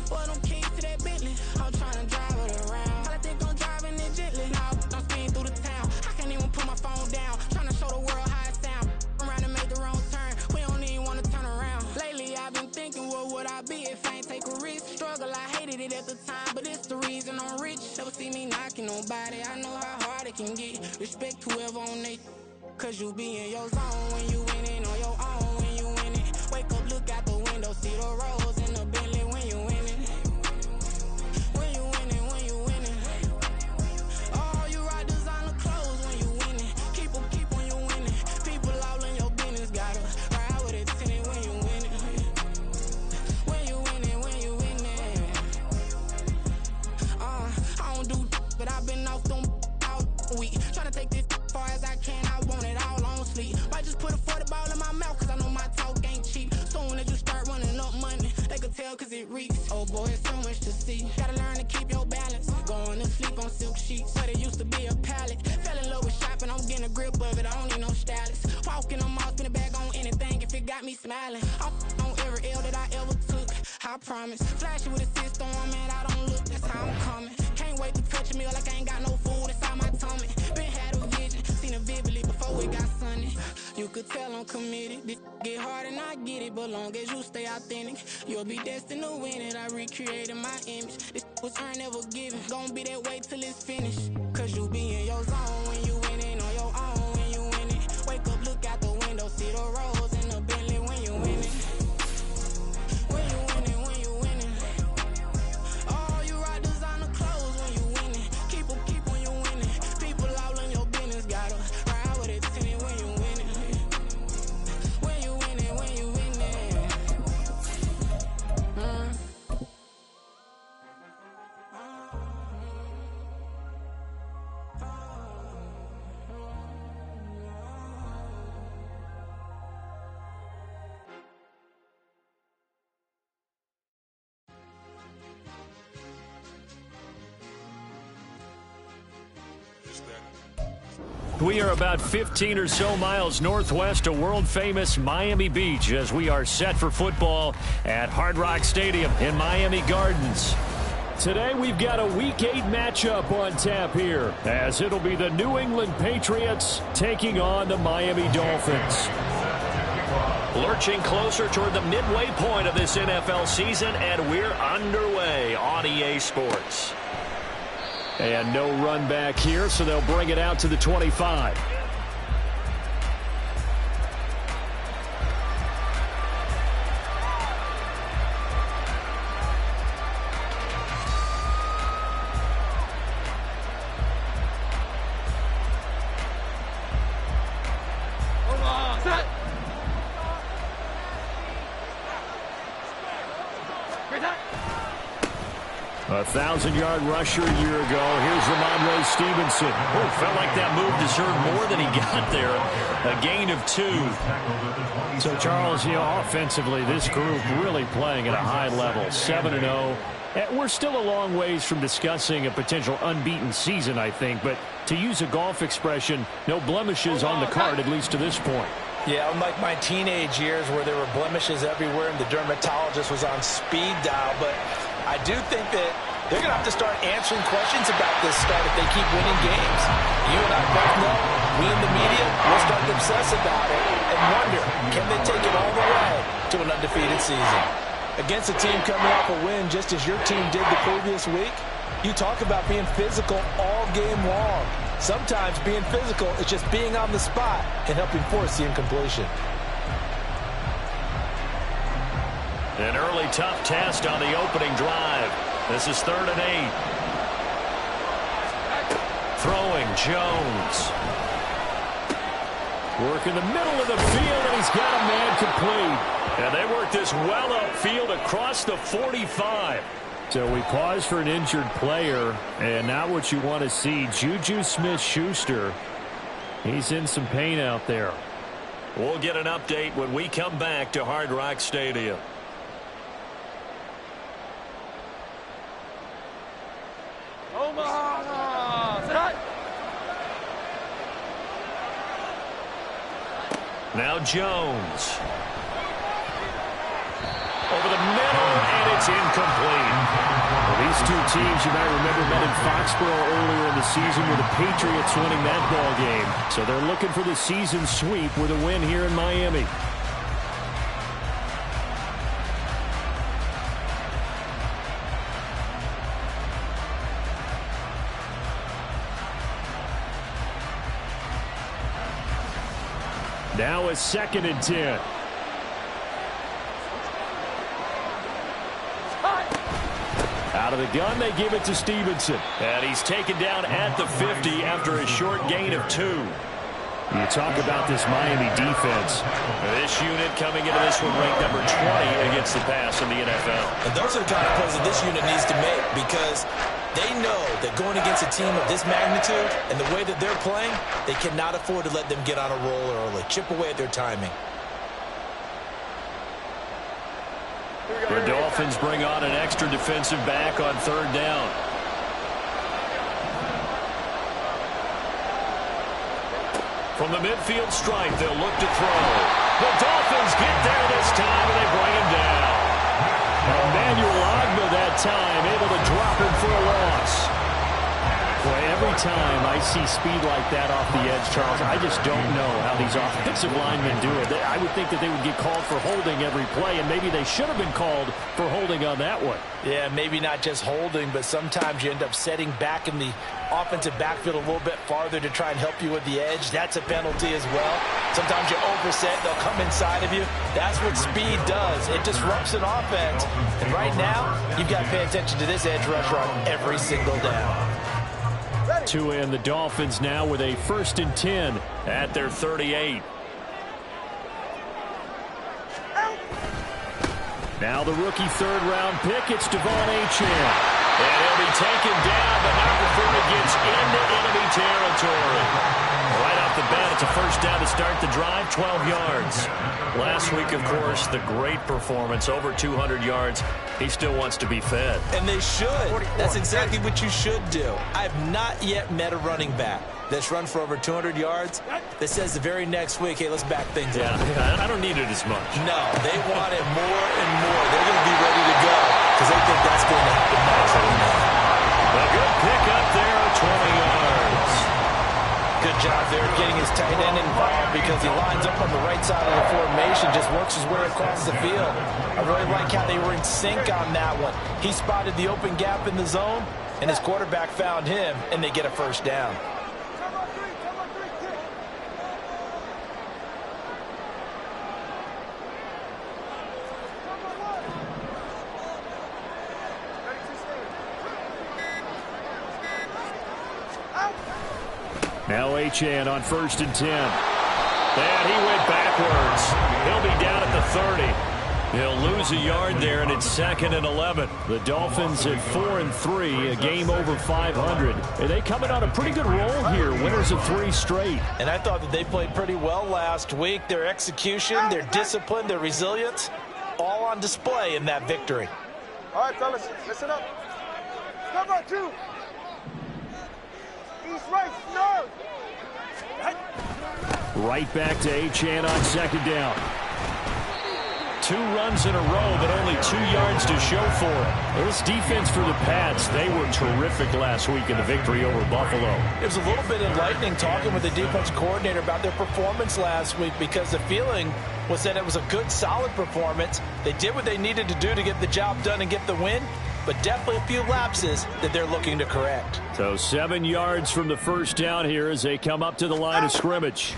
Boy, them keys to that Bentley. I'm tryna drive it around. I think I'm driving it gently. Now I'm speeding through the town. I can't even put my phone down. Tryna show the world how it sound. Around and make the wrong turn. We don't even wanna turn around. Lately I've been thinking, what would I be if I ain't take a risk? Struggle, I hated it at the time, but it's the reason I'm rich. Never see me knocking nobody. I know how hard it can get. Respect whoever on they. Cause you be in your zone when you winning on your own when you winning. Wake up, look out the window, see the rose in the Bentley when you winning. When you winning, when you winning. Oh, you ride designer clothes when you winning. Keep when you winning. People all in your business, gotta ride with it tinted when you winning. When you winning, when you winning. I don't do but I've been off them all week. Tryna take this far as I can, I want it all on sleep. Might just put a 40 ball in my mouth, cause I know my talk ain't cheap. Soon as you start running up money, they can tell cause it reeks. Oh boy, it's so much to see. Gotta learn to keep your balance. Going to sleep on silk sheets, but it used to be a pallet. Fell in love with shopping, I'm getting a grip of it, I don't need no stylist. Walking on mouth, spin a bag on anything if it got me smiling. I'm on every L that I ever took, I promise. Flashy with a system on, man, I don't look, that's how I'm coming. Can't wait to touch a meal like I ain't got no food inside my tummy. Been had a vision, seen it vividly before it got sunny. You could tell I'm committed. This get hard and I get it, but long as you stay authentic, you'll be destined to win it. I recreated my image. This was earned, never given. Gonna be that way till it's finished. Cause you be in your zone when you winning on your own when you winning. Wake up, look out the window, see the rose in the Bentley when you winning. When you winning, when you winning. Oh, you ride designer clothes when you winning. Keep when you winning. People all in your business, gotta ride with it tinted when you winning. When you winning, when you winning. We are about 15 or so miles northwest of world-famous Miami Beach as we are set for football at Hard Rock Stadium in Miami Gardens. Today we've got a Week 8 matchup on tap here as it'll be the New England Patriots taking on the Miami Dolphins. Lurching closer toward the midway point of this NFL season, and we're underway on EA Sports. And no run back here, so they'll bring it out to the 25. Set. 1,000-yard rusher a year ago. Here's Ramondre Stevenson. Oh, felt like that move deserved more than he got there. A gain of 2. So, Charles, offensively, this group really playing at a high level. 7-0. We're still a long ways from discussing a potential unbeaten season, I think. But to use a golf expression, no blemishes on the card, at least to this point. Yeah, unlike my teenage years where there were blemishes everywhere and the dermatologist was on speed dial. But I do think that they're going to have to start answering questions about this start if they keep winning games. You and I both know, we in the media will start to obsess about it and wonder, can they take it all the way to an undefeated season? Against a team coming off a win just as your team did the previous week, you talk about being physical all game long. Sometimes being physical is just being on the spot and helping force the incompletion. An early tough test on the opening drive. This is 3rd and 8. Throwing Jones. Work in the middle of the field, and he's got a man complete. And they work this well upfield across the 45. So we pause for an injured player, and now what you want to see, Juju Smith-Schuster. He's in some pain out there. We'll get an update when we come back to Hard Rock Stadium. Now Jones. Over the middle, and it's incomplete. These two teams, you might remember, met in Foxborough earlier in the season with the Patriots winning that ball game. So they're looking for the season sweep with a win here in Miami. Now a 2nd and 10. Out of the gun, they give it to Stevenson. And he's taken down at the 50 after a short gain of 2. You talk about this Miami defense. This unit coming into this one ranked number 20 against the pass in the NFL. And those are the kind of plays that this unit needs to make, because they know that going against a team of this magnitude and the way that they're playing, they cannot afford to let them get on a roll early. Chip away at their timing. The Dolphins bring on an extra defensive back on 3rd down. From the midfield stripe, they'll look to throw. The Dolphins get there this time, and they bring him down. Emmanuel Ogbah that time, able to drop him for a loss. Boy, every time I see speed like that off the edge, Charles, I just don't know how these offensive linemen do it. I would think that they would get called for holding every play, and maybe they should have been called for holding on that one. Yeah, maybe not just holding, but sometimes you end up setting back in the offensive backfield a little bit farther to try and help you with the edge. That's a penalty as well. Sometimes you overset, they'll come inside of you. That's what speed does. It disrupts an offense. And right now, you've got to pay attention to this edge rusher on every single down. To end the Dolphins now with a 1st and 10 at their 38. Now the rookie 3rd-round pick, it's De'Von Achane. And he'll be taken down, but not before he gets into enemy territory. Right off the bat, it's a 1st down to start the drive, 12 yards. Last week, of course, the great performance, over 200 yards. He still wants to be fed. And they should. That's exactly what you should do. I've not yet met a running back that's run for over 200 yards that says the very next week, hey, let's back things up. Yeah, I don't need it as much. No, they want it more and more. They're going to be ready to go because they think that's going to happen naturally now. A good pick up there, 20 yards. Good job there getting his tight end involved because he lines up on the right side of the formation, just works his way across the field. I really like how they were in sync on that one. He spotted the open gap in the zone, and his quarterback found him, and they get a 1st down. Now Achane on 1st and 10. And he went backwards. He'll be down at the 30. He'll lose a yard there, and it's 2nd and 11. The Dolphins at 4-3, a game over 500. And they coming on a pretty good roll here, winners of 3 straight. And I thought that they played pretty well last week. Their execution, their discipline, their resilience, all on display in that victory. All right, fellas, listen up. Cover 2. East right, no. Right back to Achane on 2nd down. 2 runs in a row, but only 2 yards to show for it. This defense for the Pats, they were terrific last week in the victory over Buffalo. It was a little bit enlightening talking with the defense coordinator about their performance last week, because the feeling was that it was a good, solid performance. They did what they needed to do to get the job done and get the win, but definitely a few lapses that they're looking to correct. So 7 yards from the 1st down here as they come up to the line of scrimmage.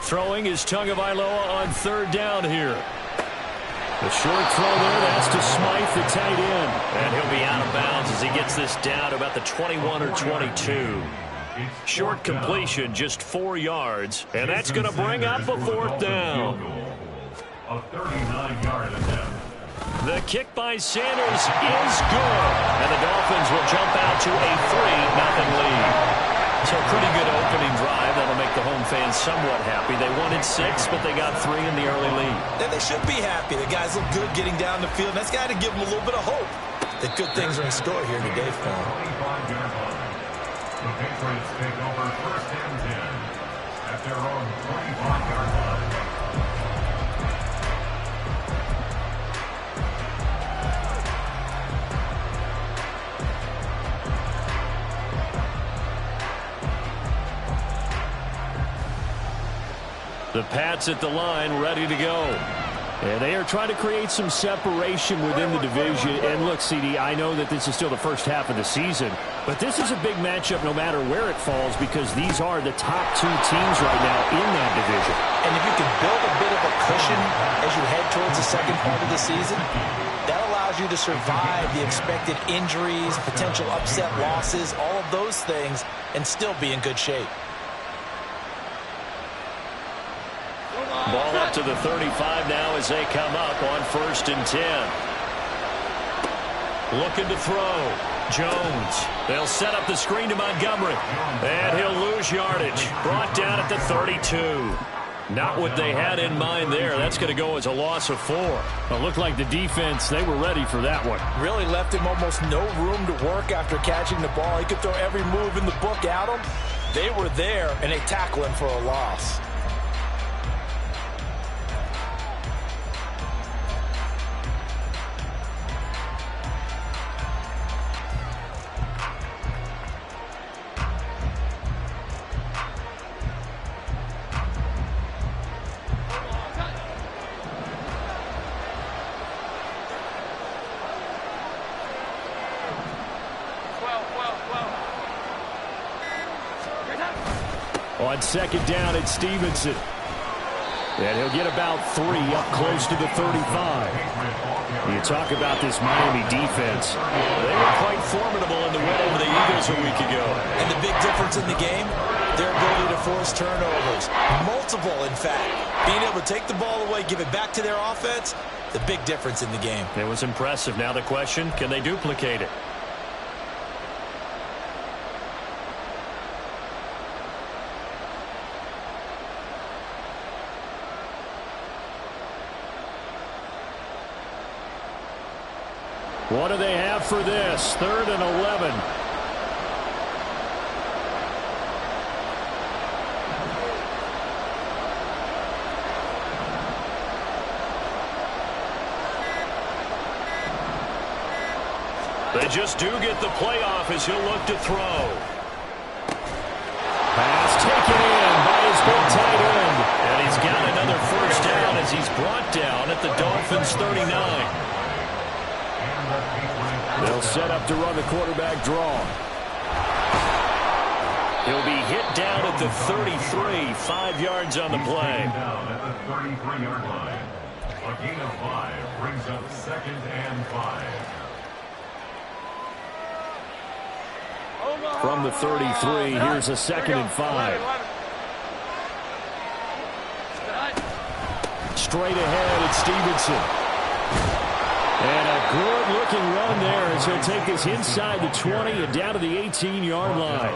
Throwing is Tagovailoa on 3rd down here. The short throw there, that's to Smythe, the tight end. And he'll be out of bounds as he gets this down to about the 21 or 22. Short completion, just 4 yards. And that's going to bring up a 4th down. A 39-yard attempt. The kick by Sanders is good. And the Dolphins will jump out to a 3-0 lead. So a pretty good opening drive. That'll make the home fans somewhat happy. They wanted 6, but they got 3 in the early lead. And they should be happy. The guys look good getting down the field. That's got to give them a little bit of hope that good things are in store here today for them. The Patriots take over 1st and 10 at their own 25-yard line. The Pats at the line, ready to go. And they are trying to create some separation within the division. And look, CD, I know that this is still the first half of the season, but this is a big matchup no matter where it falls because these are the top two teams right now in that division. And if you can build a bit of a cushion as you head towards the second part of the season, that allows you to survive the expected injuries, potential upset losses, all of those things, and still be in good shape. Ball up to the 35 now as they come up on 1st and 10. Looking to throw. Jones. They'll set up the screen to Montgomery. And he'll lose yardage. Brought down at the 32. Not what they had in mind there. That's going to go as a loss of 4. It looked like the defense, they were ready for that one. Really left him almost no room to work after catching the ball. He could throw every move in the book at him. They were there, and they tackle him for a loss. On 2nd down, it's Stevenson. And he'll get about 3 up close to the 35. You talk about this Miami defense. They were quite formidable in the win over the Eagles a week ago. And the big difference in the game, their ability to force turnovers. Multiple, in fact. Being able to take the ball away, give it back to their offense, the big difference in the game. It was impressive. Now the question, can they duplicate it? What do they have for this? 3rd and 11. They just do get the playoff as he'll look to throw. Pass taken in by his big tight end. And he's got another 1st down as he's brought down at the Dolphins' 39. They'll set up to run the quarterback draw. He'll be hit down at the 33, 5 yards on the play. Down at the 33-yard line. A gain of 5 brings up 2nd and 5. From the 33, here's a 2nd and 5. Straight ahead, it's Stevenson. And a good-looking run there as he'll take this inside the 20 and down to the 18-yard line.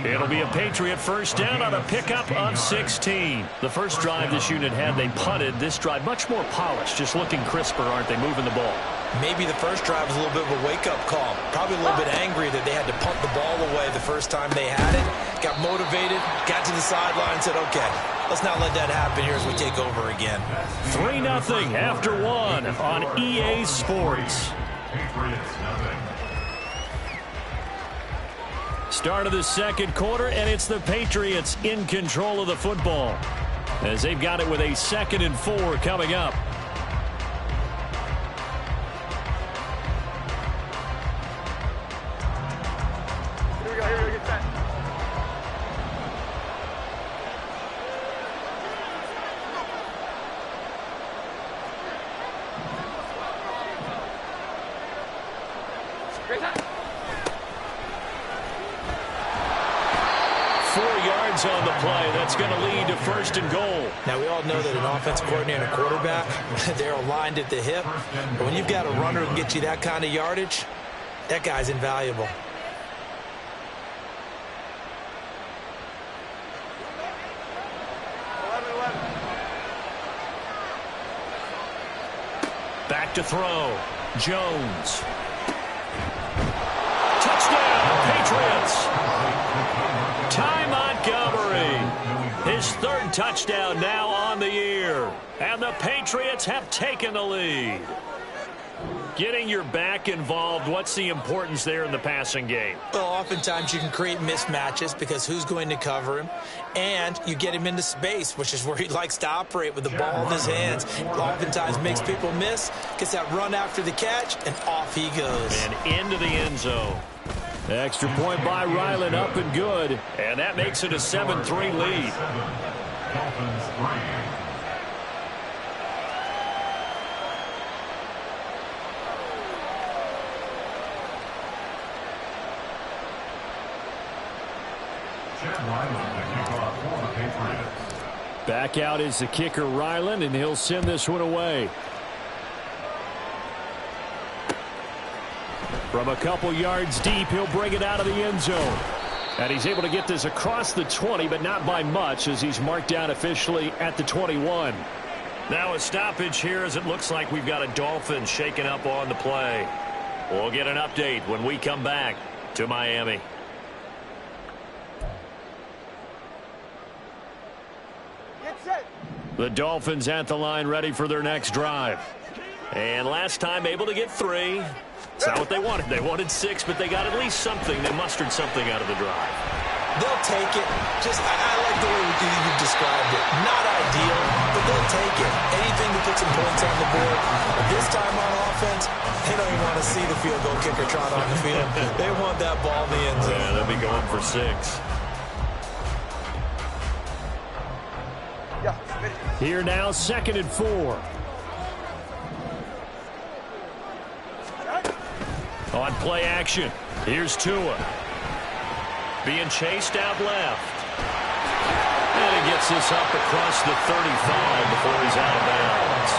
It'll be a Patriot 1st down on a pickup of 16. The first drive this unit had, they punted. This drive, much more polished, just looking crisper, aren't they, moving the ball? Maybe the first drive was a little bit of a wake-up call. Probably a little bit angry that they had to punt the ball away the first time they had it. Got motivated, got to the sideline, said, okay, let's not let that happen here as we take over again. 3-0 after 1 on EA Sports. Start of the 2nd quarter, and it's the Patriots in control of the football as they've got it with a 2nd and 4 coming up. On the play, that's going to lead to 1st and goal. Now, we all know that an offensive coordinator and a quarterback, they're aligned at the hip. But when you've got a runner who can get you that kind of yardage, that guy's invaluable. Back to throw. Jones. Touchdown, Patriots. Ty Montgomery. His 3rd touchdown now on the year. And the Patriots have taken the lead. Getting your back involved, what's the importance there in the passing game? Well, oftentimes you can create mismatches because who's going to cover him, and you get him into space, which is where he likes to operate with the ball in his hands. Oftentimes makes people miss, gets that run after the catch, and off he goes. And into the end zone. Extra point by Ryland, up and good. And that makes it a 7-3 lead. Dolphins 3. Back out is the kicker, Ryland, and he'll send this one away. From a couple yards deep, he'll bring it out of the end zone. And he's able to get this across the 20, but not by much, as he's marked down officially at the 21. Now a stoppage here, as it looks like we've got a Dolphin shaking up on the play. We'll get an update when we come back to Miami. The Dolphins at the line, ready for their next drive. And last time able to get 3. It's not what they wanted. They wanted 6, but they got at least something. They mustered something out of the drive. They'll take it. I like the way you've described it. Not ideal, but they'll take it. Anything to put some points on the board. This time on offense, they don't even want to see the field goal kicker trot on the field. They want that ball in the end zone. Yeah, they'll be going for 6. Here now, 2nd and 4. On play action, here's Tua. Being chased out left. And he gets this up across the 35 before he's out of bounds.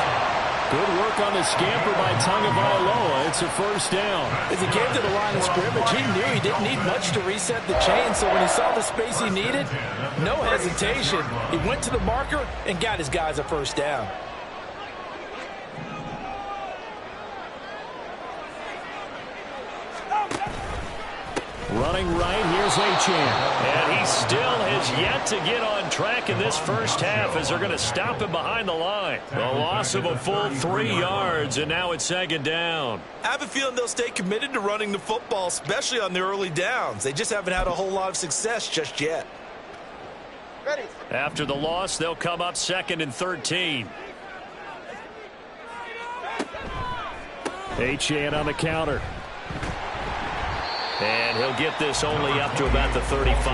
Good work on the scamper by Tagovailoa. It's a first down. As he came to the line of scrimmage, he knew he didn't need much to reset the chain, so when he saw the space he needed, no hesitation. He went to the marker and got his guys a first down. Running right, here's Achane. And he still has yet to get on track in this first half as they're going to stop him behind the line. A loss of a full 3 yards, and now it's 2nd down. I have a feeling they'll stay committed to running the football, especially on the early downs. They just haven't had a whole lot of success just yet. After the loss, they'll come up 2nd and 13. Achane on the counter. And he'll get this only up to about the 35.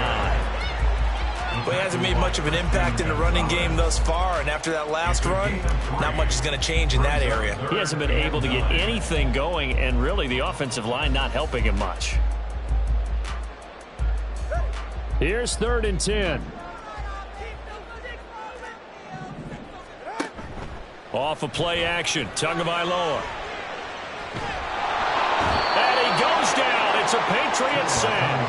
But he hasn't made much of an impact in the running game thus far, and after that last run, not much is going to change in that area. He hasn't been able to get anything going, and really the offensive line not helping him much. Here's 3rd and 10. Off of play action, Tagovailoa. And he goes down. It's a Patriot sack.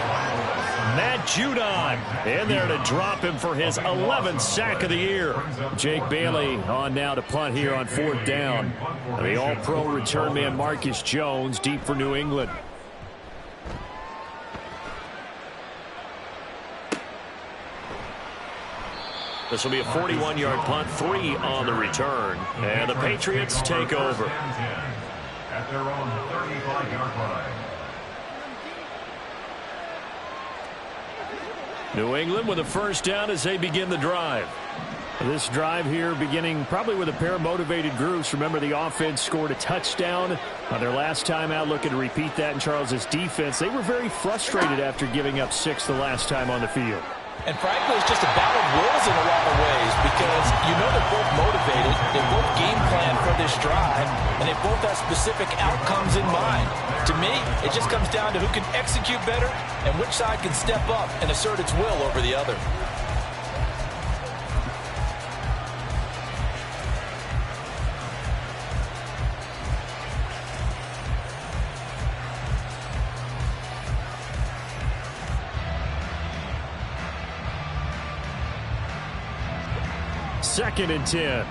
Matt Judon in there to drop him for his 11th sack of the year. Jake Bailey on now to punt here on 4th down. The all-pro return man Marcus Jones deep for New England. This will be a 41-yard punt, 3 on the return. And the Patriots take over. At their own 35-yard line. New England with a first down as they begin the drive. This drive here beginning probably with a pair of motivated groups. Remember, the offense scored a touchdown on their last time out, looking to repeat that in Charles's defense. They were very frustrated after giving up 6 the last time on the field. And frankly, it's just a battle of wills in a lot of ways because you know they're both motivated, they both game plan for this drive, and they both have specific outcomes in mind. To me, it just comes down to who can execute better and which side can step up and assert its will over the other. Second and 10.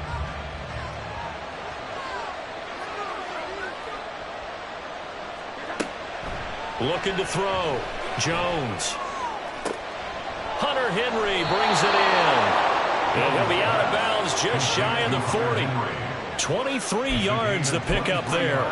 Looking to throw. Jones. Hunter Henry brings it in. And he'll be out of bounds just shy of the 40. 23 yards the pickup there.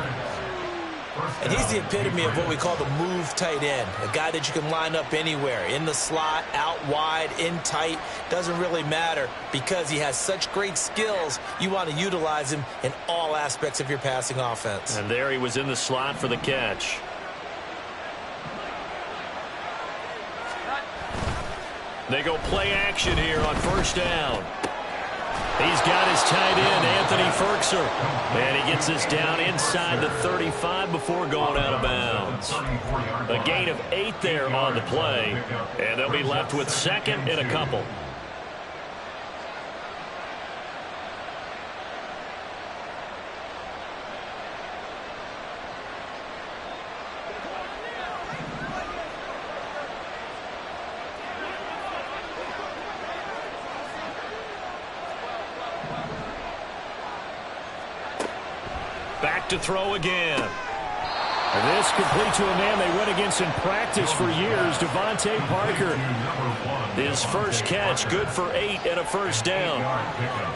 And he's the epitome of what we call the move tight end, a guy that you can line up anywhere, in the slot, out wide, in tight, doesn't really matter because he has such great skills. You want to utilize him in all aspects of your passing offense. And there he was in the slot for the catch. They go play action here on first down. He's got his tight end, Anthony Firkser. And he gets us down inside the 35 before going out of bounds. A gain of 8 there on the play. And they'll be left with second and a couple. Back to throw again. And this complete to a man they went against in practice for years, Devontae Parker. His first catch, good for 8 and a first down.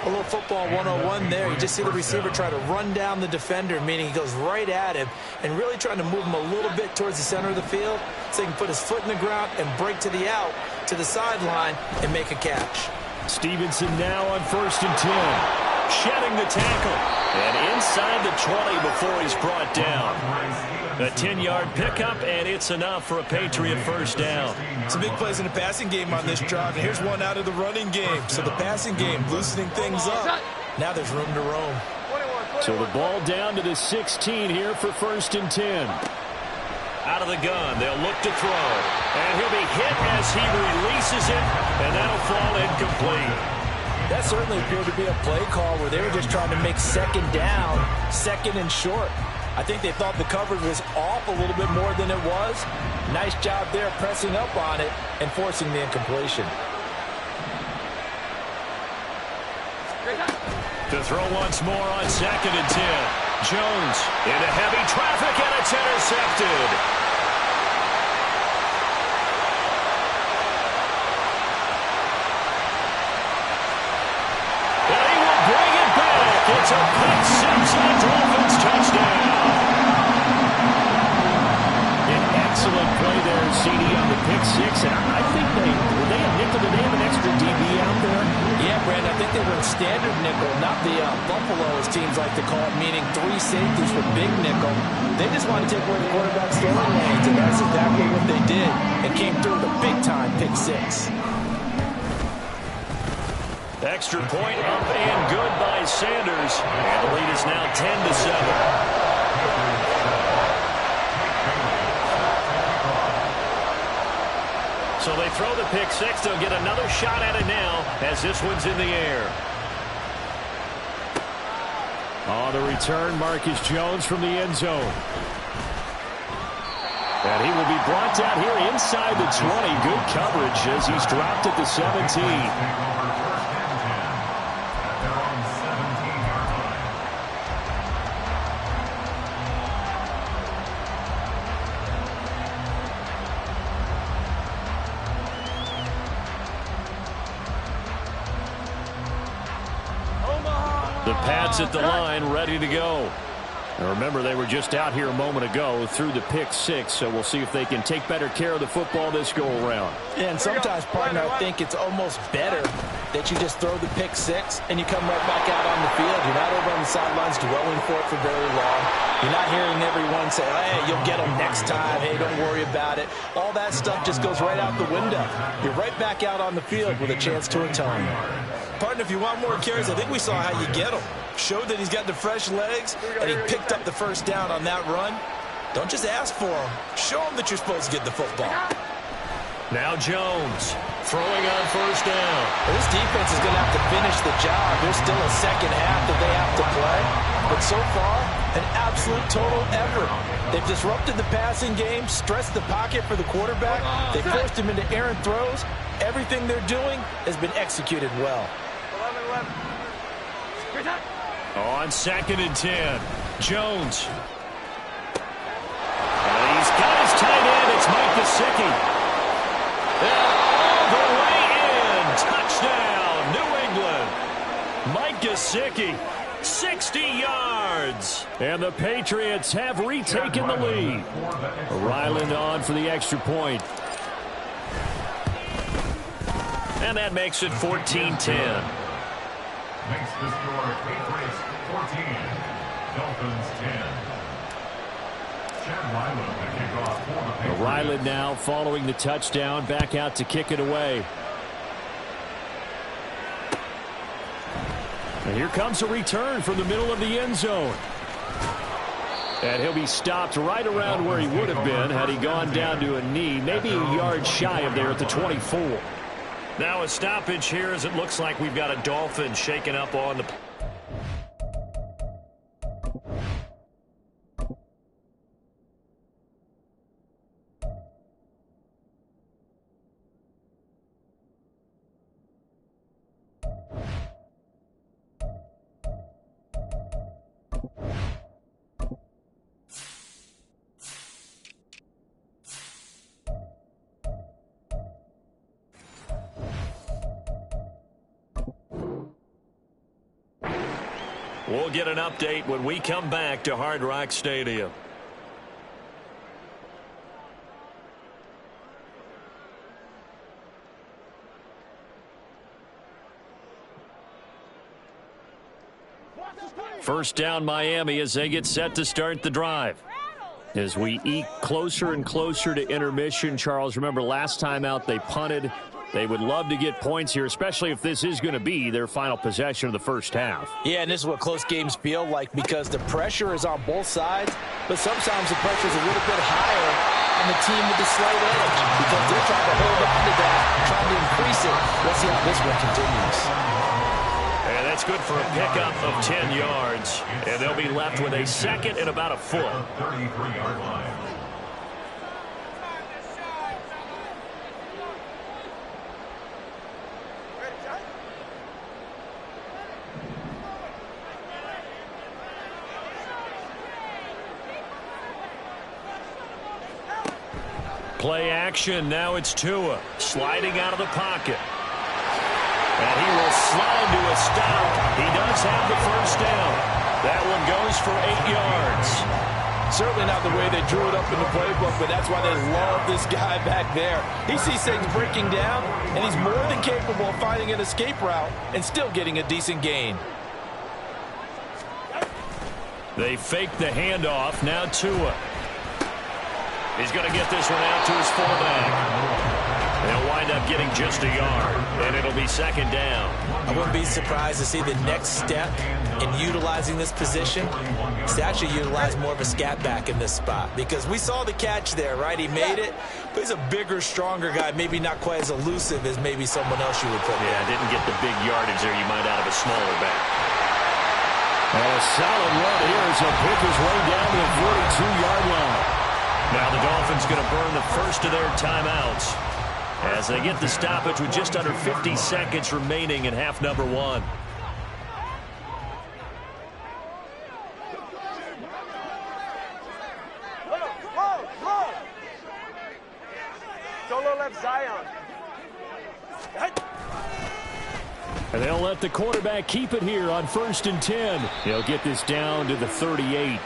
A little football 101 there. You just see the receiver try to run down the defender, meaning he goes right at him and really trying to move him a little bit towards the center of the field so he can put his foot in the ground and break to the out, to the sideline, and make a catch. Stevenson now on 1st and 10. Shedding the tackle. And inside the 20 before he's brought down. A 10-yard pickup, and it's enough for a Patriot first down. Some big plays in the passing game on this drive, and here's one out of the running game. So the passing game loosening things up. Now there's room to roam. So the ball down to the 16 here for 1st and 10. Out of the gun, they'll look to throw. And he'll be hit as he releases it, and that'll fall incomplete. That certainly appeared to be a play call where they were just trying to make second down, second and short. I think they thought the coverage was off a little bit more than it was. Nice job there pressing up on it and forcing the incompletion. To throw once more on 2nd and 10. Jones into heavy traffic, and it's intercepted. It's a pick six and a Dolphins touchdown. An excellent play there, CD, on the pick six. And I think they had nickel today, have an extra DB out there. Yeah, Brandon, I think they were in standard nickel, not the Buffalo, as teams like to call it, meaning 3 safeties for big nickel. They just wanted to take away the quarterback's throwing lanes, and that's exactly what they did, and came through with a big-time pick six. Extra point up and good by Sanders. And the lead is now 10-7. So they throw the pick six. They'll get another shot at it now as this one's in the air. On the return, Marcus Jones from the end zone. And he will be brought down here inside the 20. Good coverage as he's dropped at the 17. The Pats at the line, ready to go. And remember, they were just out here a moment ago through the pick six, so we'll see if they can take better care of the football this go-around. Yeah, and sometimes, partner, I think it's almost better that you just throw the pick six and you come right back out on the field. You're not over on the sidelines dwelling for it for very long. You're not hearing everyone say, hey, you'll get them next time. Hey, don't worry about it. All that stuff just goes right out the window. You're right back out on the field with a chance to atone. Partner, if you want more carries, I think we saw how you get them. Showed that he's got the fresh legs, and he picked up the first down on that run. Don't just ask for him. Show him that you're supposed to get the football. Now Jones throwing on first down. Well, this defense is going to have to finish the job. There's still a second half that they have to play. But so far, an absolute total effort. They've disrupted the passing game, stressed the pocket for the quarterback. They forced him into errant throws. Everything they're doing has been executed well. 11. On 2nd and 10, Jones. And he's got his tight end. It's Mike Gesicki. All the way in. Touchdown, New England. Mike Gesicki 60 yards. And the Patriots have retaken the lead. Ryland on for the extra point. And that makes it 14-10. Makes the score Patriots 14, Dolphins 10. Chad Ryland to kick off for the Patriots. Ryland now following the touchdown, back out to kick it away. And here comes a return from the middle of the end zone. And he'll be stopped right around where he would have been had he gone down to a knee, maybe a yard shy of there at the 24. Now a stoppage here as it looks like we've got a Dolphin shaken up on the... We'll get an update when we come back to Hard Rock Stadium. First down Miami as they get set to start the drive. As we eke closer and closer to intermission, Charles, remember last time out they punted. They would love to get points here, especially if this is going to be their final possession of the first half. Yeah, and this is what close games feel like because the pressure is on both sides, but sometimes the pressure is a little bit higher on the team with the slight edge because they're trying to hold on to that, trying to increase it. Let's see how this one continues. And that's good for a pickup of 10 yards, and they'll be left with a second and about a foot. 33-yard line. Play action. Now it's Tua sliding out of the pocket. And he will slide to a stop. He does have the first down. That one goes for 8 yards. Certainly not the way they drew it up in the playbook, but that's why they love this guy back there. He sees things breaking down, and he's more than capable of finding an escape route and still getting a decent gain. They fake the handoff. Now Tua. He's going to get this one out to his fullback. They'll wind up getting just a yard, and it'll be second down. I wouldn't be surprised to see the next step in utilizing this position is to actually utilize more of a scat back in this spot because we saw the catch there, right? He made it, but he's a bigger, stronger guy, maybe not quite as elusive as maybe someone else you would put there. Yeah, didn't get the big yardage there you might out of a smaller back. And a solid run here as he'll pick his way down to the 42-yard line. Now the Dolphins going to burn the first of their timeouts as they get the stoppage with just under 50 seconds remaining in half number one. Whoa. Solo left Zion. And they'll let the quarterback keep it here on 1st and 10. He'll get this down to the 38.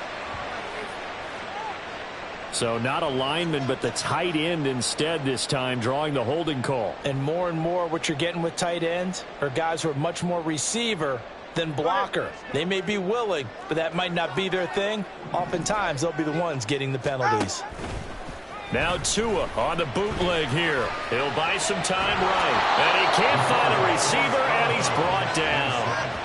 So not a lineman, but the tight end instead this time, drawing the holding call. And more what you're getting with tight ends are guys who are much more receiver than blocker. They may be willing, but that might not be their thing. Oftentimes, they'll be the ones getting the penalties. Now Tua on the bootleg here. He'll buy some time right. And he can't find a receiver, and he's brought down.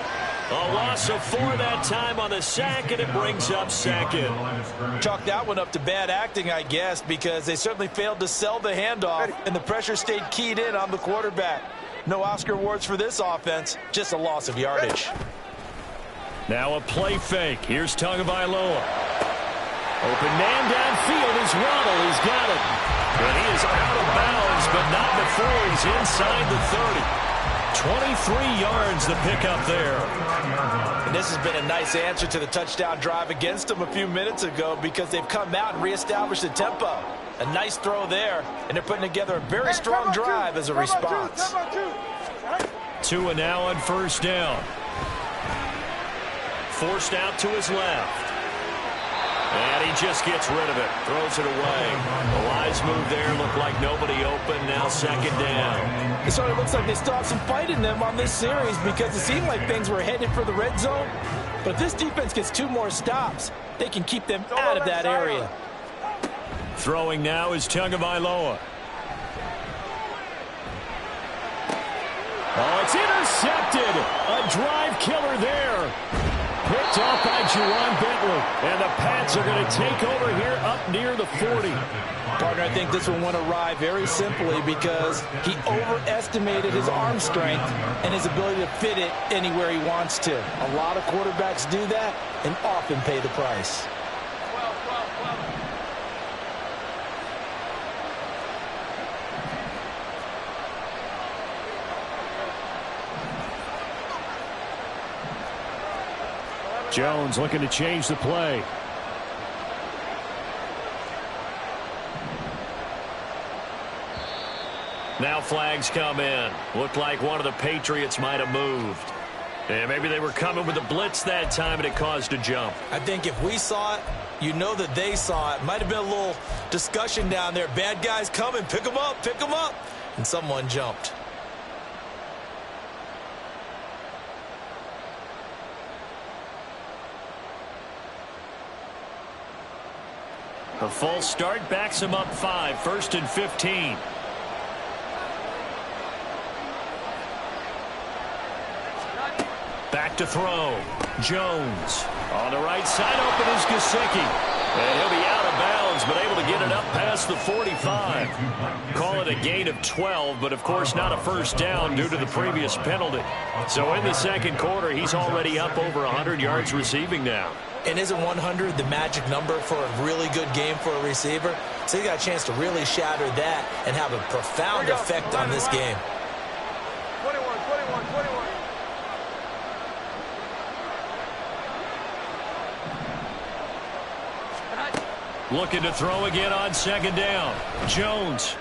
A loss of 4 that time on the sack, and it brings up second. Chalk that one up to bad acting, I guess, because they certainly failed to sell the handoff, and the pressure stayed keyed in on the quarterback. No Oscar awards for this offense, just a loss of yardage. Now a play fake. Here's Tagovailoa. Open man downfield is Waddle. He's got it. And he is out of bounds, but not before he's inside the 30. 23 yards the pickup there. And this has been a nice answer to the touchdown drive against them a few minutes ago because they've come out and reestablished the tempo. A nice throw there, and they're putting together a very strong drive as a response. Tua now on first down. forced out to his left. And he just gets rid of it, throws it away. The wise move there, looked like nobody open, now second down. It sort of looks like they still have some fight in them on this series because it seemed like things were headed for the red zone. But if this defense gets 2 more stops, they can keep them out of that area. Throwing now is Tagovailoa. Oh, it's intercepted. A drive killer there. Picked off by Juwan Bentley. And the Pats are going to take over here up near the 40. Partner, I think this one went awry very simply because he overestimated his arm strength and his ability to fit it anywhere he wants to. A lot of quarterbacks do that and often pay the price. Jones looking to change the play. Now flags come in. Looked like one of the Patriots might have moved. And maybe they were coming with a blitz that time and it caused a jump. I think if we saw it, you know that they saw it. Might have been a little discussion down there. Bad guys coming. Pick them up. Pick them up. And someone jumped. A false start backs him up 5, 1st and 15. Back to throw. Jones. On the right side, open is Gesicki. And he'll be out of bounds, but able to get it up past the 45. Call it a gain of 12, but of course not a first down due to the previous penalty. So in the second quarter, he's already up over 100 yards receiving now. And isn't 100 the magic number for a really good game for a receiver? So he got a chance to really shatter that and have a profound effect on this game. 21. Looking to throw again on second down. Jones.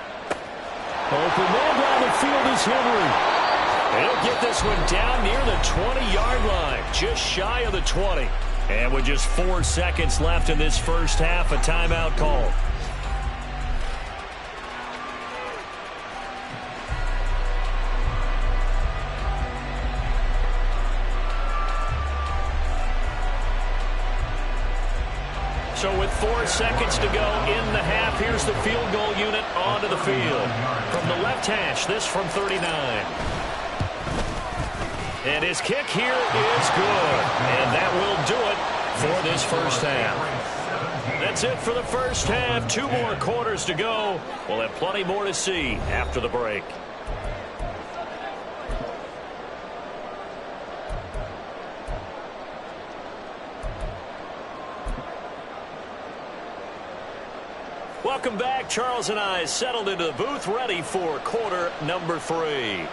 Open man down the field is Henry. He'll get this one down near the 20-yard line, just shy of the 20. And with just 4 seconds left in this first half, a timeout call. So with 4 seconds to go in the half, here's the field goal unit onto the field. From the left hash, this from 39. And his kick here is good. And that will do it for this first half. That's it for the first half. 2 more quarters to go. We'll have plenty more to see after the break. Welcome back. Charles and I settled into the booth, ready for quarter number 3.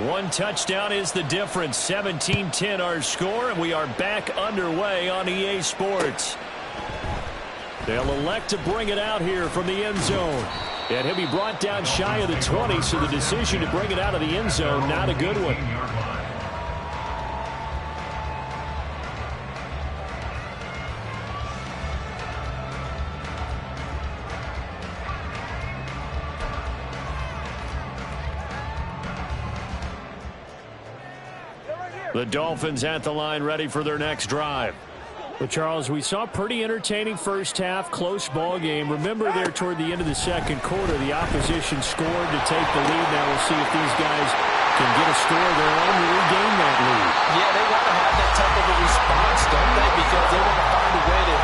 One touchdown is the difference. 17-10 our score, and we are back underway on EA Sports. They'll elect to bring it out here from the end zone. And he'll be brought down shy of the 20, so the decision to bring it out of the end zone, not a good one. The Dolphins at the line, ready for their next drive. Well, Charles, we saw a pretty entertaining first half, close ball game. Remember there toward the end of the second quarter, the opposition scored to take the lead. Now we'll see if these guys can get a score of their own to regain that lead. Yeah, they want to have that type of a response, don't they? Because they want to find a way to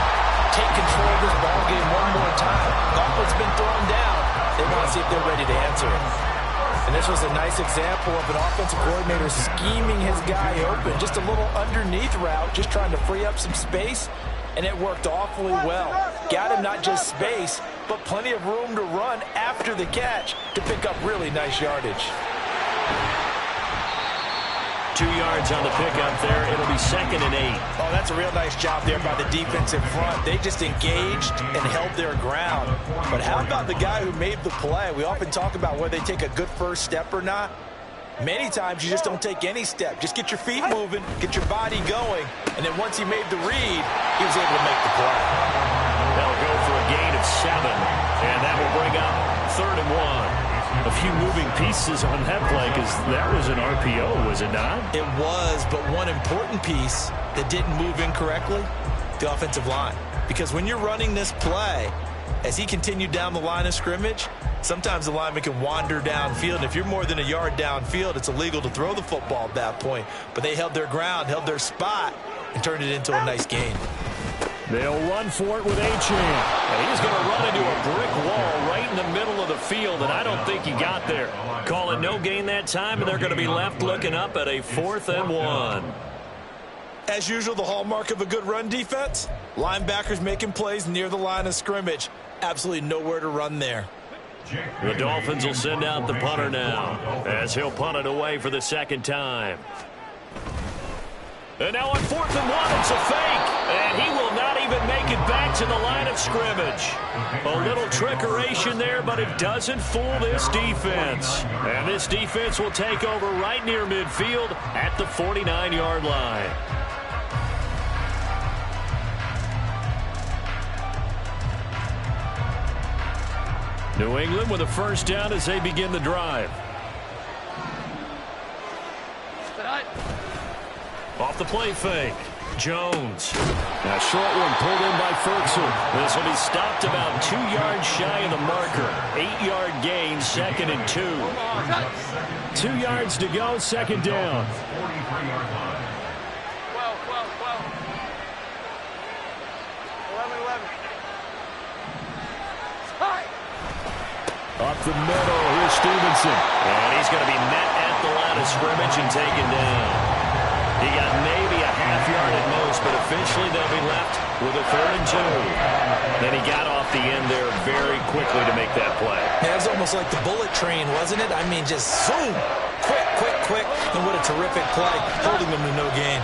take control of this ball game one more time. Gauntlet's been thrown down. They want to see if they're ready to answer it. And this was a nice example of an offensive coordinator scheming his guy open. Just a little underneath route, just trying to free up some space, and it worked awfully well. Got him not just space, but plenty of room to run after the catch to pick up really nice yardage. 2 yards on the pickup there. It'll be 2nd and 8. Oh, that's a real nice job there by the defense in front. They just engaged and held their ground. But how about the guy who made the play? We often talk about whether they take a good first step or not. Many times you just don't take any step. Just get your feet moving, get your body going, and then once he made the read, he was able to make the play. They'll go for a gain of 7, and that will bring up 3rd and 1. A few moving pieces on that play because that was an RPO, was it not? It was, but one important piece that didn't move incorrectly, the offensive line. Because when you're running this play, as he continued down the line of scrimmage, sometimes the lineman can wander downfield. And if you're more than a yard downfield, it's illegal to throw the football at that point. But they held their ground, held their spot, and turned it into a nice gain. They'll run for it with Achane. And he's going to run into a brick wall right in the middle of the field, and I don't think he got there. Call it no gain that time, and they're going to be left looking up at a 4th and 1. As usual, the hallmark of a good run defense, linebackers making plays near the line of scrimmage. Absolutely nowhere to run there. The Dolphins will send out the punter now as he'll punt it away for the 2nd time. And now on 4th and 1, it's a fake. And he will not even make it back to the line of scrimmage. A little trickeration there, but it doesn't fool this defense. And this defense will take over right near midfield at the 49-yard line. New England with a 1st down as they begin the drive. Off the play fake. Jones. A short one pulled in by Ferguson. This will be stopped about 2 yards shy of the marker. 8-yard gain, 2nd and 2. 2 yards to go, 2nd down. 43-yard line. 12. 11. Up the middle, here's Stevenson. And he's going to be met at the line of scrimmage and taken down. He got maybe a half yard at most, but officially they'll be left with a 3rd and 2. Then he got off the end there very quickly to make that play. Yeah, it was almost like the bullet train, wasn't it? I mean, just zoom, quick, and what a terrific play, holding them to no gain.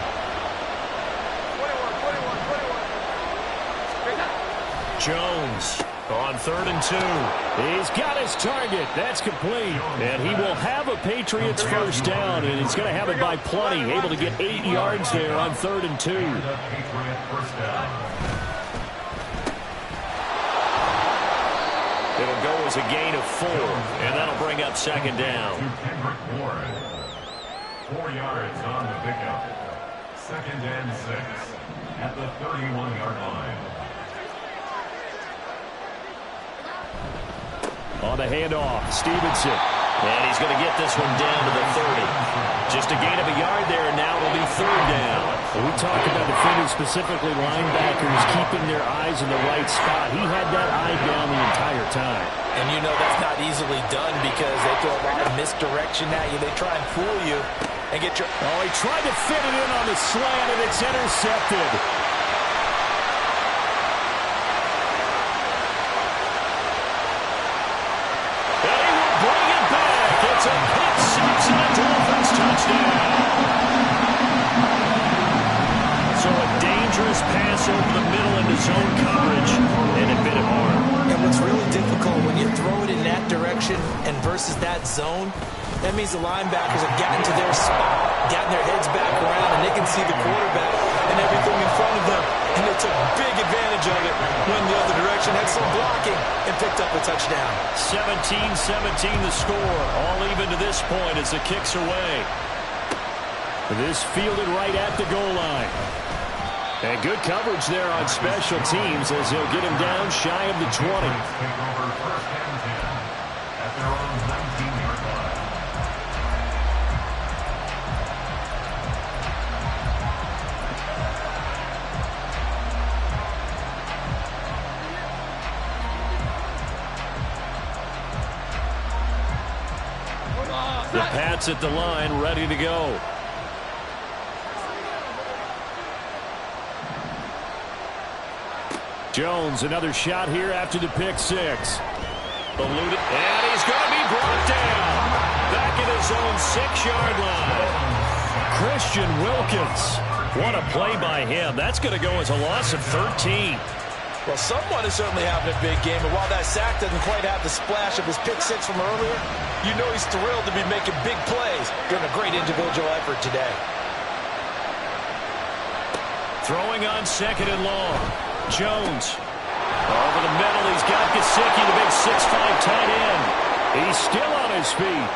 21. Jones on 3rd and 2. He's got his target. That's complete. And he will have a Patriots 1st down, and he's going to have it by plenty. Able to get 8 yards there on 3rd and 2. It'll go as a gain of 4, and that'll bring up 2nd down. 4 yards on the pickup. 2nd and 6 at the 31-yard line. On the handoff, Stevenson. And he's going to get this one down to the 30. Just a gain of a yard there, and now it'll be 3rd down. We talked about defenders, specifically linebackers, keeping their eyes in the right spot. He had that eye down the entire time. And you know that's not easily done because they throw a lot of misdirection at you. They try and fool you and get your... Oh, he tried to fit it in on the slant, and it's intercepted. It's a pick six and a Dolphins touchdown. So a dangerous pass over the middle into zone coverage, and it bit him hard. And what's really difficult when you throw it in that direction and versus that zone, that means the linebackers have gotten to their spot, gotten their heads back around, and they can see the quarterback and everything in front of them. And they took big advantage of it, went the other direction, had some blocking, and picked up a touchdown. 17-17 the score. All even to this point as the kicks away. This fielded right at the goal line. And good coverage there on special teams as he'll get him down shy of the 20. Take over 1st and 10 at their own 19-yard line. The Pats at the line, ready to go. Jones, another shot here after the pick six. Eluded, and he's going to be brought down. Back at his own 6-yard line. Christian Wilkins. What a play by him. That's going to go as a loss of 13. Well, someone is certainly having a big game, and while that sack doesn't quite have the splash of his pick six from earlier, you know he's thrilled to be making big plays during a great individual effort today. Throwing on second and long. Jones. Over the middle, he's got Gesicki, the big 6'5" tight end. He's still on his feet.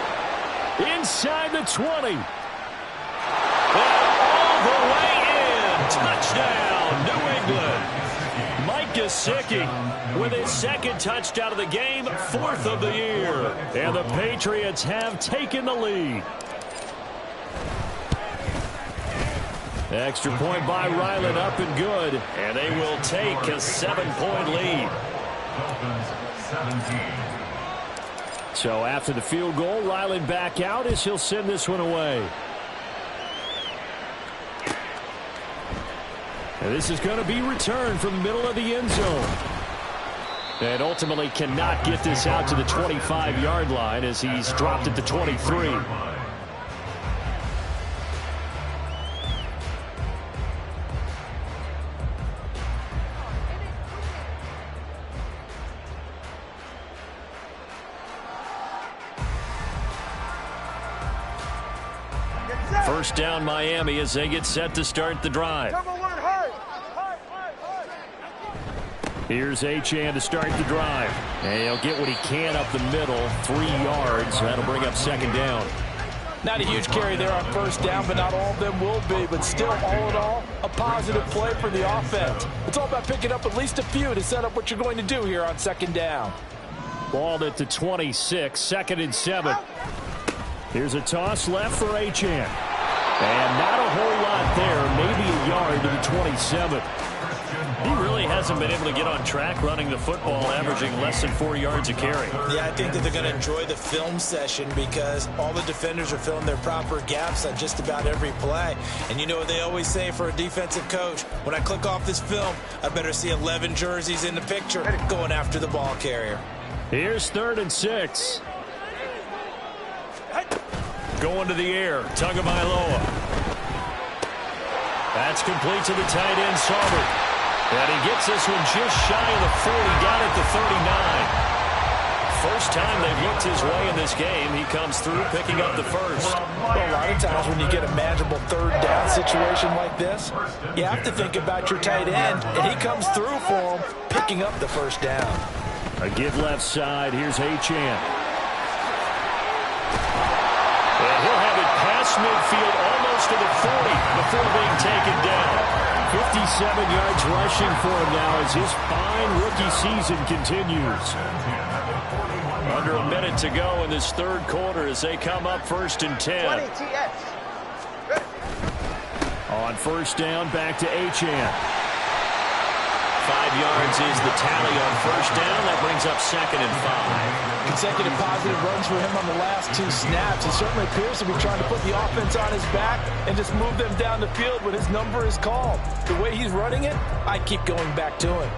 Inside the 20. All the way in. Touchdown, New England. Mike Gesicki with his second touchdown of the game, 4th of the year. And the Patriots have taken the lead. Extra point by Ryland, up and good. And they will take a 7-point lead. So after the field goal, Ryland back out as he'll send this one away. And this is going to be returned from the middle of the end zone. And ultimately cannot get this out to the 25-yard line as he's dropped at the 23. First down Miami as they get set to start the drive. Here's Achane to start the drive. And he'll get what he can up the middle, 3 yards. That'll bring up second down. Not a huge carry there on first down, but not all of them will be. But still, all in all, a positive play for the offense. It's all about picking up at least a few to set up what you're going to do here on second down. Balled at the 26, 2nd and 7. Here's a toss left for Achane. And not a whole lot there, maybe a yard to the 27. He really hasn't been able to get on track running the football, averaging less than 4 yards a carry. Yeah, I think that they're going to enjoy the film session because all the defenders are filling their proper gaps on just about every play. And you know what they always say for a defensive coach? When I click off this film, I better see 11 jerseys in the picture going after the ball carrier. Here's 3rd and 6. Going to the air, Tagovailoa. That's complete to the tight end, Sauber. And he gets this one just shy of the 40, got it to 39. First time they've looked his way in this game. He comes through picking up the first. Well, a lot of times when you get a manageable 3rd down situation like this, you have to think about your tight end, and he comes through for him, picking up the first down. A give left side. Here's Achane. And he'll have it past midfield almost to the 40 before being taken down. 57 yards rushing for him now as his fine rookie season continues. Under a minute to go in this 3rd quarter as they come up 1st and 10. On first down, back to Achane. 5 yards is the tally on first down. That brings up 2nd and 5. Consecutive positive runs for him on the last 2 snaps. He certainly appears to be trying to put the offense on his back and just move them down the field when his number is called. The way he's running it, I keep going back to him.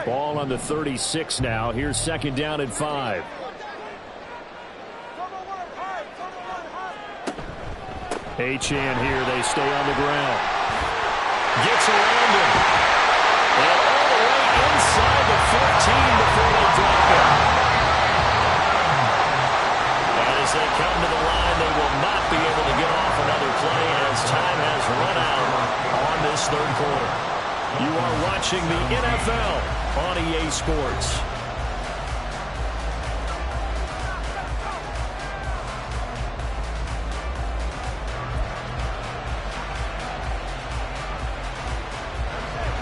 Ball on the 36 now. Here's 2nd down and 5. Achane here. They stay on the ground. Gets around him. And all the way inside the 15 before they drop it. And as they come to the line, they will not be able to get off another play as time has run out on this 3rd quarter. You are watching the NFL on EA Sports.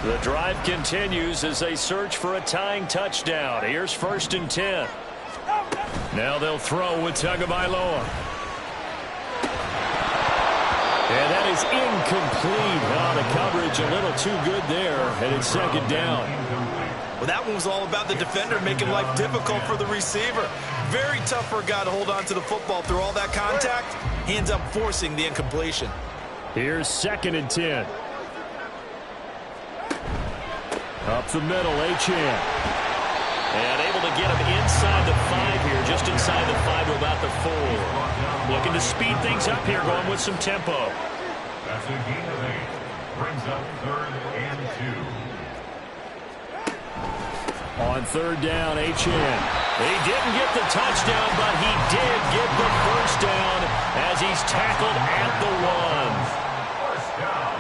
The drive continues as they search for a tying touchdown. Here's 1st and 10. Now they'll throw with Tagovailoa. And that is incomplete. Oh, the coverage a little too good there, and it's 2nd down. Well, that one was all about the defender making life difficult for the receiver. Very tough for a guy to hold on to the football through all that contact. He ends up forcing the incompletion. Here's 2nd and 10. Up the middle, Achane. And able to get him inside the 5 here, just inside the 5 to about the 4. Looking to speed things up here, going with some tempo. That's a gain of 8. Brings up 3rd and 2. On 3rd down, Achane. He didn't get the touchdown, but he did get the first down as he's tackled at the 1. First down.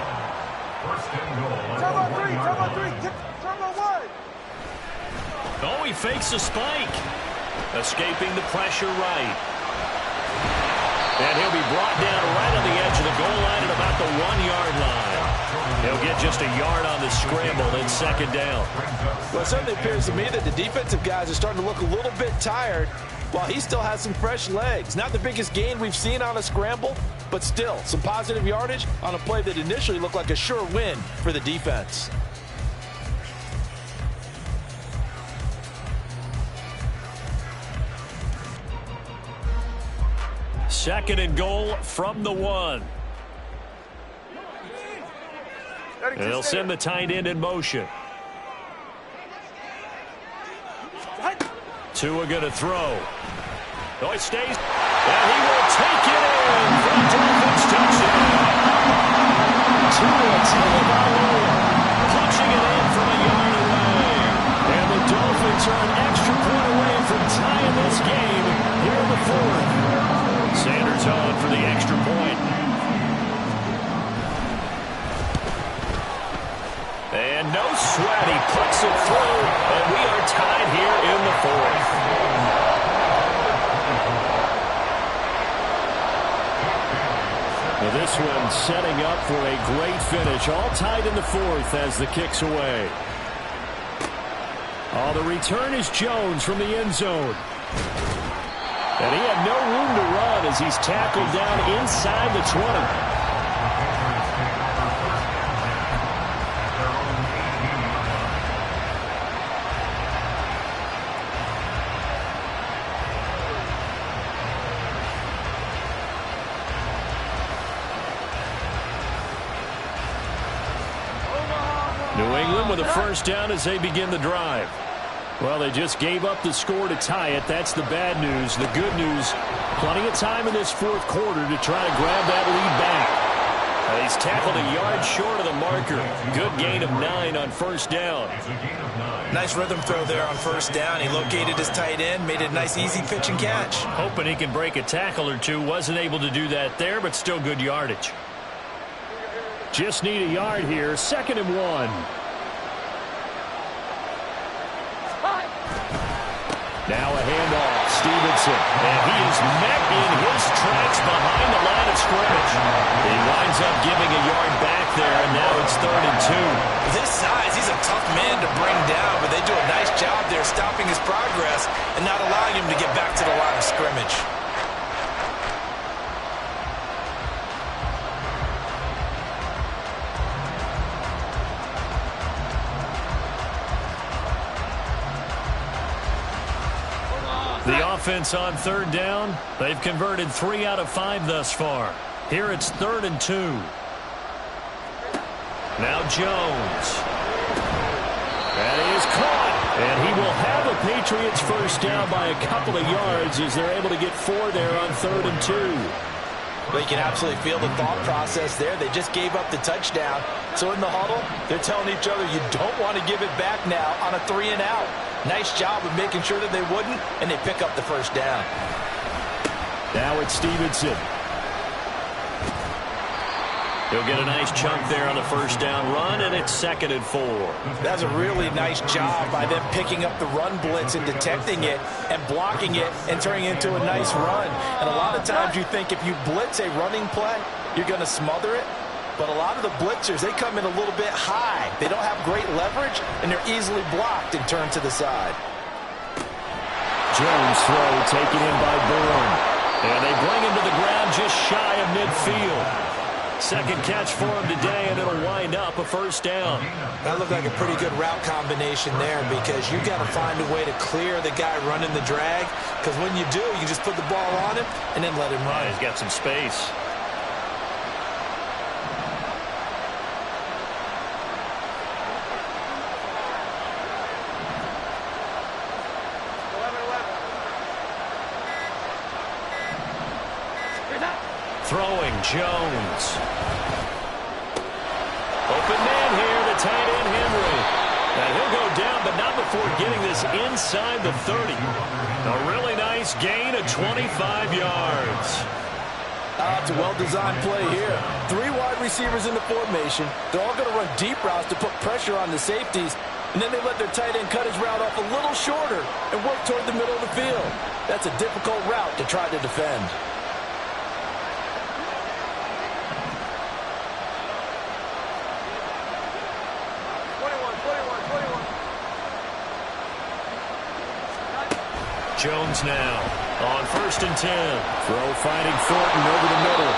First and goal. Turn on 3, turn on 3, turn on 1. Oh, he fakes a spike. Escaping the pressure right. And he'll be brought down right on the edge of the goal line at about the 1-yard line. He'll get just a yard on the scramble, then 2nd down. Well, it certainly appears to me that the defensive guys are starting to look a little bit tired while he still has some fresh legs. Not the biggest gain we've seen on a scramble, but still some positive yardage on a play that initially looked like a sure win for the defense. Second and goal from the 1. And they'll send the tight end in motion. Tua going to throw. Oh, it stays. And he will take it in for a Dolphins touchdown. Tua Tagovailoa punching it in from a yard away. And the Dolphins are an extra point away from tying this game here in the 4th. Sanders on for the extra point. And no sweat, he puts it through, and we are tied here in the 4th. Well, this one setting up for a great finish, all tied in the 4th as the kick's away. Oh, the return is Jones from the end zone. And he had no room to run as he's tackled down inside the 20. New England with a first down as they begin the drive. Well, they just gave up the score to tie it. That's the bad news. The good news, plenty of time in this 4th quarter to try to grab that lead back. He's tackled a yard short of the marker. Good gain of 9 on first down. Nice rhythm throw there on first down. He located his tight end, made it a nice easy pitch and catch. Hoping he can break a tackle or two. Wasn't able to do that there, but still good yardage. Just need a yard here. 2nd and 1. Now a handoff, Stevenson, and he is met in his tracks behind the line of scrimmage. He winds up giving a yard back there, and now it's 3rd and 2. This size, he's a tough man to bring down, but they do a nice job there stopping his progress and not allowing him to get back to the line of scrimmage. The offense on 3rd down. They've converted 3 out of 5 thus far. Here it's 3rd and 2. Now Jones. And he is caught. And he will have the Patriots first down by a couple of yards as they're able to get 4 there on 3rd and 2. Well, you can absolutely feel the thought process there. They just gave up the touchdown. So in the huddle, they're telling each other, you don't want to give it back now on a 3 and out. Nice job of making sure that they wouldn't, and they pick up the first down. Now it's Stevenson. He'll get a nice chunk there on the first down run, and it's 2nd and 4. That's a really nice job by them picking up the run blitz and detecting it and blocking it and turning it into a nice run. And a lot of times you think if you blitz a running play, you're going to smother it. But a lot of the blitzers, they come in a little bit high. They don't have great leverage, and they're easily blocked and turned to the side. Jones throw taken in by Bourne. And they bring him to the ground just shy of midfield. Second catch for him today, and it'll wind up a first down. That looked like a pretty good route combination there because you've got to find a way to clear the guy running the drag, because when you do, you just put the ball on him and then let him run. He's got some space. Jones. Open man here, the tight end Henry. And he'll go down, but not before getting this inside the 30. A really nice gain of 25 yards. It's a well-designed play here. 3 wide receivers in the formation. They're all going to run deep routes to put pressure on the safeties. And then they let their tight end cut his route off a little shorter and work toward the middle of the field. That's a difficult route to try to defend. Jones now on 1st and 10. Throw finding Thornton over the middle.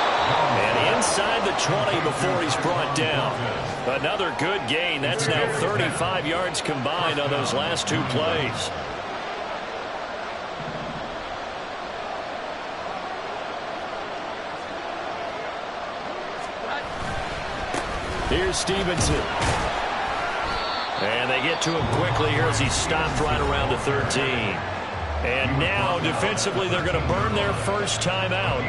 And inside the 20 before he's brought down. Another good gain. That's now 35 yards combined on those last 2 plays. Here's Stevenson. And they get to him quickly here as he stopped right around the 13. And now, defensively, they're going to burn their first time out.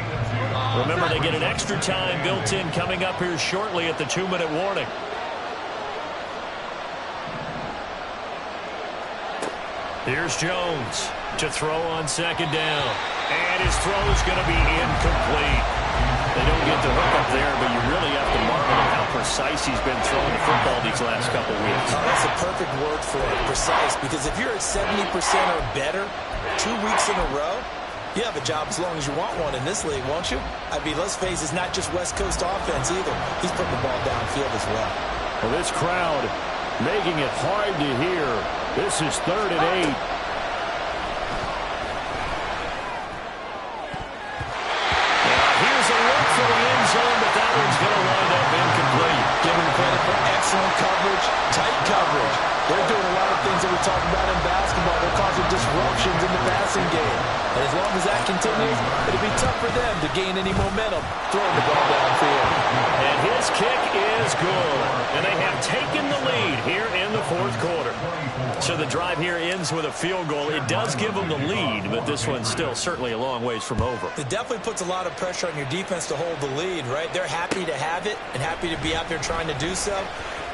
Remember, they get an extra time built in coming up here shortly at the 2-minute warning. Here's Jones to throw on 2nd down. And his throw is going to be incomplete. They don't get the hook up there, but you really have to marvel at how precise he's been throwing the football these last couple weeks. That's a perfect word for it, precise, because if you're at 70% or better 2 weeks in a row, you have a job as long as you want one in this league, won't you? I mean, let's face it, it's not just West Coast offense either. He's putting the ball downfield as well. Well, this crowd making it hard to hear. This is 3rd and 8. But that one's going to wind up incomplete. Give him credit for excellent coverage, tight coverage. They're doing a lot of things that we talk about in basketball. They're causing disruptions in the passing game. And as long as that continues, it'll be tough for them to gain any momentum throwing the ball downfield. And his kick is good. And they have taken the lead here in the 4th quarter. So the drive here ends with a field goal. It does give them the lead, but this one's still certainly a long ways from over. It definitely puts a lot of pressure on your defense to hold the lead, right? They're happy to have it and happy to be out there trying to do so.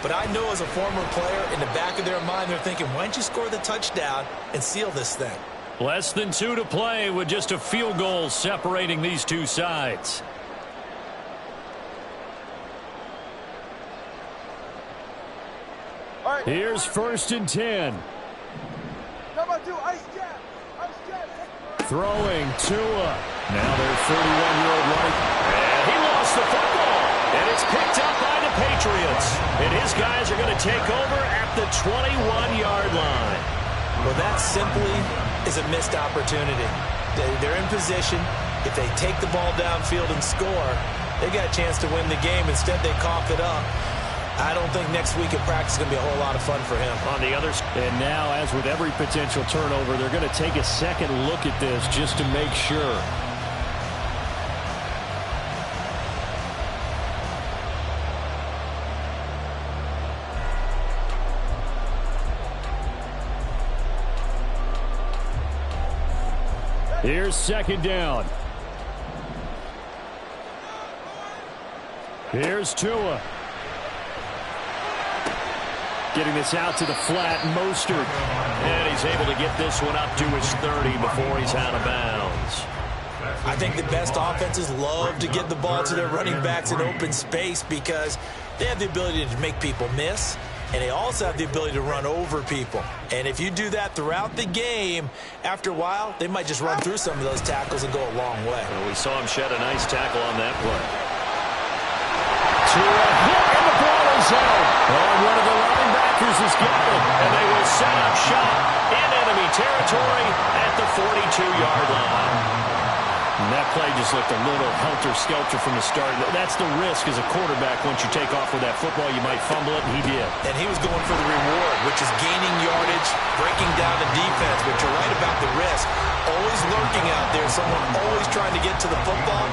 But I know as a former player, in the back of their mind, they're thinking, why don't you score the touchdown and seal this thing? Less than 2 to play with just a field goal separating these two sides. Right. Here's 1st and 10. Throwing Tua. Now their 31-year-old running. And he lost the football. And it's picked up by the Patriots. And his guys are going to take over at the 21-yard line. Well, that simply is a missed opportunity. They're in position. If they take the ball downfield and score, they got a chance to win the game. Instead, they cough it up. I don't think next week at practice is going to be a whole lot of fun for him. On the others, and now, as with every potential turnover, they're going to take a second look at this just to make sure. Here's 2nd down. Here's Tua. Getting this out to the flat, Mostert. And he's able to get this one up to his 30 before he's out of bounds. I think the best offenses love to get the ball to their running backs in open space because they have the ability to make people miss, and they also have the ability to run over people. And if you do that throughout the game, after a while, they might just run through some of those tackles and go a long way. Well, we saw him shed a nice tackle on that play. Tua hit, and the ball is out. Oh, one of the linebackers has got it, and they will set up shop in enemy territory at the 42-yard line. And that play just looked a little helter-skelter from the start. That's the risk as a quarterback. Once you take off with that football, you might fumble it, and he did. And he was going for the reward, which is gaining yardage, breaking down the defense. But you're right about the risk. Always lurking out there, someone always trying to get to the football.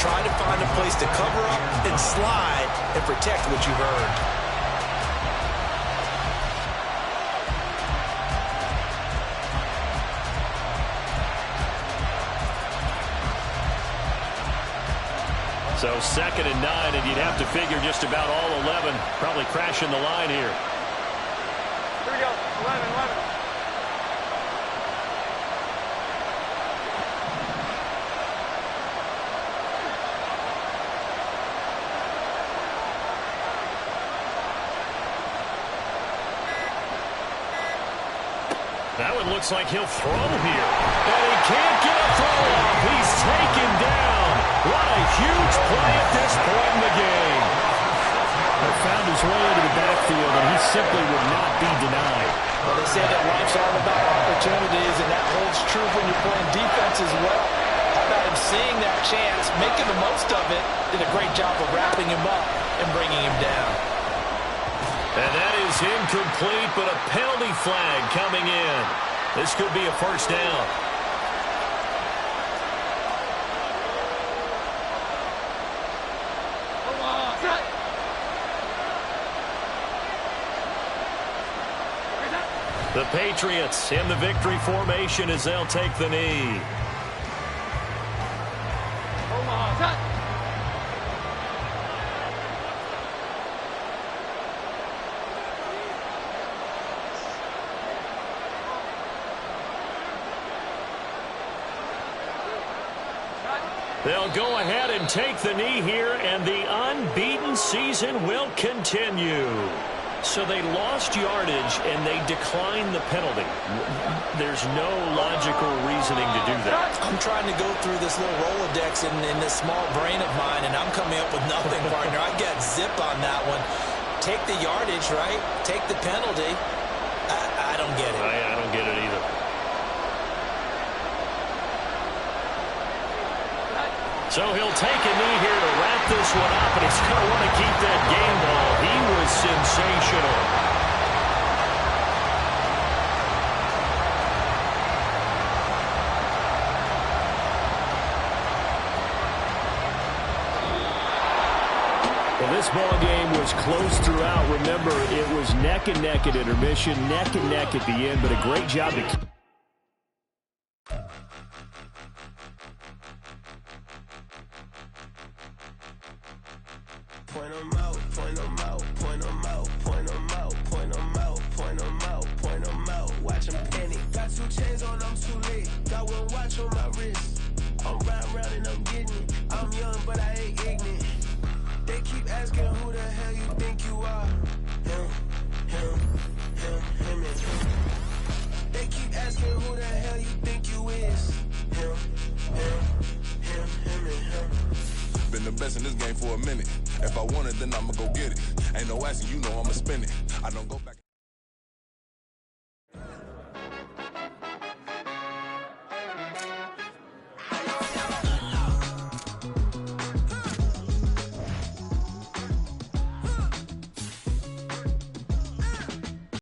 Try to find a place to cover up and slide and protect what you've earned. So 2nd and 9, and you'd have to figure just about all 11 probably crashing the line here. Here we go. 11. That one looks like he'll throw here. And he can't get a throw off. He's taken down. What a huge play at this point in the game. He found his way into the backfield, and he simply would not be denied. Well, they say that life's all about opportunities, and that holds true when you're playing defense as well. How about him seeing that chance, making the most of it, did a great job of wrapping him up and bringing him down. And that is incomplete, but a penalty flag coming in. This could be a first down. The Patriots in the victory formation as they'll take the knee. They'll go ahead and take the knee here, and the unbeaten season will continue. So they lost yardage, and they declined the penalty. There's no logical reasoning to do that. I'm trying to go through this little Rolodex in this small brain of mine, and I'm coming up with nothing, partner. I got zip on that one. Take the yardage, right? Take the penalty. I don't get it. I don't get it either. So he'll take a knee here to wrap this one up, and he's going to want to keep that game ball. He was sensational. Well, this ball game was close throughout. Remember, it was neck and neck at intermission, neck and neck at the end, but a great job to keep. Point them out, point them out, point them out, point them out, point them out, point them out, point them out. Watch them panic. Got 2 chains on, I'm too late. Got 1 watch on my wrist. I'm riding around and I'm getting it. I'm young, but I ain't ignorant. They keep asking who the hell you think you are. Him, and him. They keep asking who the hell you think you is. Him, and him. Been the best in this game for a minute. If I want it, then I'ma go get it. Ain't no asking, you know I'ma spend it. I don't go back.